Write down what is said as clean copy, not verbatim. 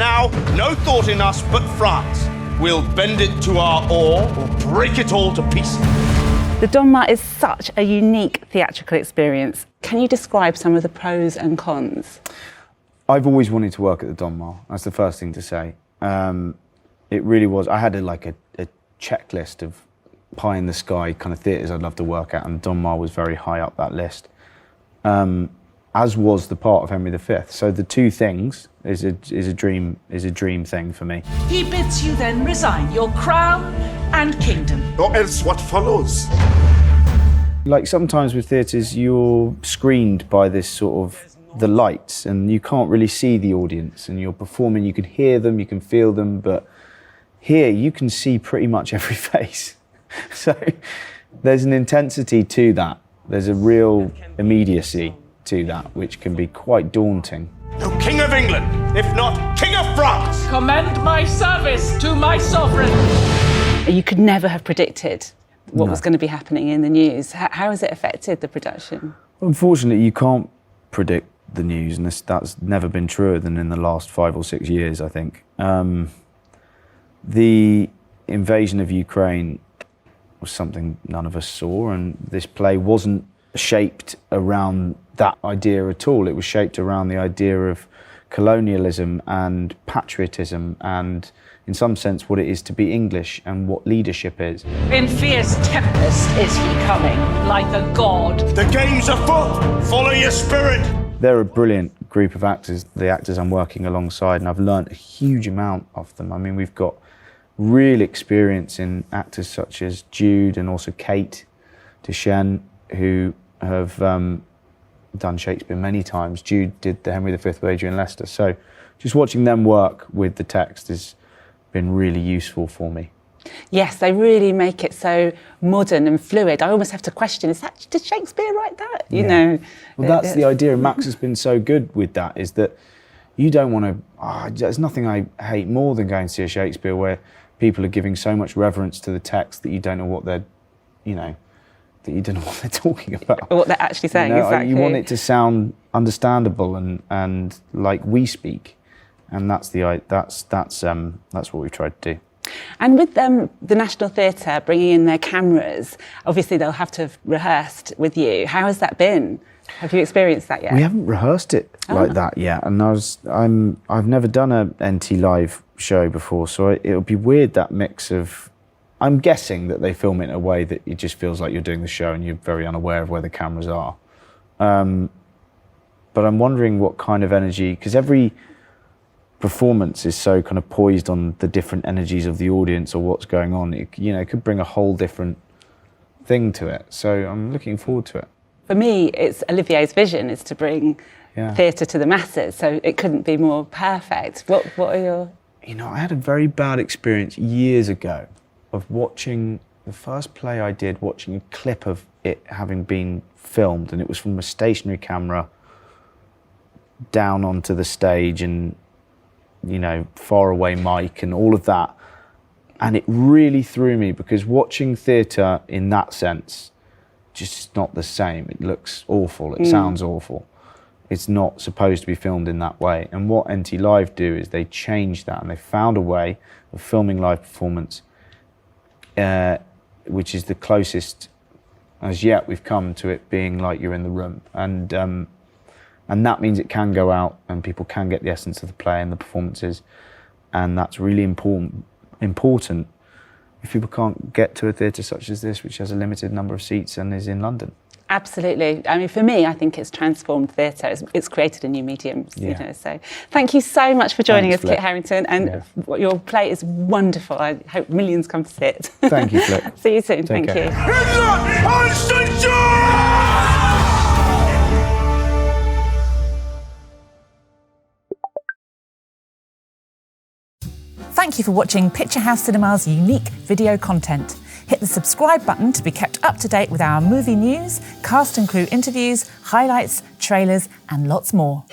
now, no thought in us but France. We'll bend it to our oar or break it all to pieces. The Donmar is such a unique theatrical experience. Can you describe some of the pros and cons? I've always wanted to work at the Donmar. That's the first thing to say. It really was. I had a checklist of pie in the sky kind of theatres I'd love to work at, and Donmar was very high up that list. As was the part of Henry V. So the two things is a dream thing for me. He bids you then resign your crown and kingdom. Or else what follows? Like sometimes with theatres, you're screened by this sort of the lights, and you can't really see the audience, and you're performing, you can hear them, you can feel them, but here you can see pretty much every face. So there's an intensity to that. There's a real immediacy to that, which can be quite daunting. No King of England, if not King of France! Commend my service to my sovereign. You could never have predicted what was going to be happening in the news. How has it affected the production? Unfortunately, you can't predict the news, and that's never been truer than in the last 5 or 6 years, I think. The invasion of Ukraine was something none of us saw, and this play wasn't shaped around that idea at all. It was shaped around the idea of colonialism and patriotism and, in some sense, what it is to be English and what leadership is. In fierce tempest is he coming, like a god. The games are full. Follow your spirit. They're a brilliant group of actors, the actors I'm working alongside, and I've learnt a huge amount of them. I mean, we've got real experience in actors such as Jude and also Kate Duchenne, who have done Shakespeare many times. Jude did the Henry V with Adrian Lester. So just watching them work with the text has been really useful for me. Yes, they really make it so modern and fluid. I almost have to question, did Shakespeare write that? You know. Well, that's the idea. Max has been so good with that, is that you don't want to, there's nothing I hate more than going to see a Shakespeare where people are giving so much reverence to the text that you don't know what they're, that you don't know what they're talking about. What they're actually saying, exactly. You want it to sound understandable and like we speak, and that's what we've tried to do. And with the National Theatre bringing in their cameras, obviously they'll have to have rehearsed with you. How has that been? Have you experienced that yet? We haven't rehearsed it like that yet, and I've never done a NT Live show before, so it'll be weird, that mix of. I'm guessing that they film it in a way that it just feels like you're doing the show and you're very unaware of where the cameras are. But I'm wondering what kind of energy, because every performance is so kind of poised on the different energies of the audience or what's going on. It could bring a whole different thing to it. So I'm looking forward to it. For me, it's Olivier's vision is to bring theatre to the masses, so it couldn't be more perfect. What are your... I had a very bad experience years ago of watching the first play I did, watching a clip of it having been filmed, and it was from a stationary camera down onto the stage and, far away mic and all of that. And it really threw me, because watching theatre in that sense, just not the same. It looks awful, it sounds awful. It's not supposed to be filmed in that way. And what NT Live do is they change that, and they found a way of filming live performance which is the closest as yet we've come to it being like you're in the room, and that means it can go out and people can get the essence of the play and the performances, and that's really important if people can't get to a theatre such as this, which has a limited number of seats and is in London. Absolutely. I mean, for me, I think it's transformed theatre. It's created a new medium. So thank you so much for joining us, Kit Harington. And your play is wonderful. I hope millions come to see it. Thank you, Flip. See you soon. Take care. Thank you for watching Picture House Cinema's unique video content. Hit the subscribe button to be kept up to date with our movie news, cast and crew interviews, highlights, trailers, and lots more.